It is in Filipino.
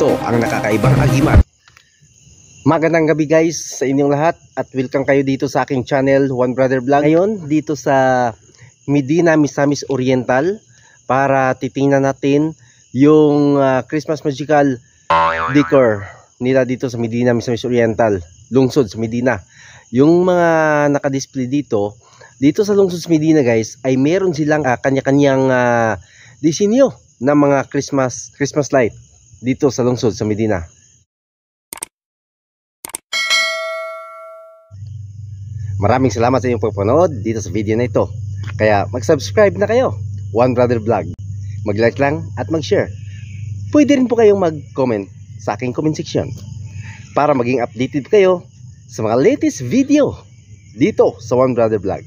Ito ang nakakaibang agimat. Magandang gabi guys sa inyong lahat at welcome kayo dito sa aking channel One Brother Vlog. Ngayon dito sa Medina, Misamis Oriental para titingnan natin yung Christmas Magical decor nila dito sa Medina, Misamis Oriental, lungsod sa Medina. Yung mga nakadisplay dito sa lungsod sa Medina guys ay meron silang kanya-kanyang disenyo ng mga Christmas light dito sa lungsod sa Medina. Maraming salamat sa inyong pagpanood dito sa video na ito. Kaya mag-subscribe na kayo, One Brother Vlog. Mag-like lang at mag-share. Pwede rin po kayong mag-comment sa aking comment section para maging updated kayo sa mga latest video dito sa One Brother Vlog.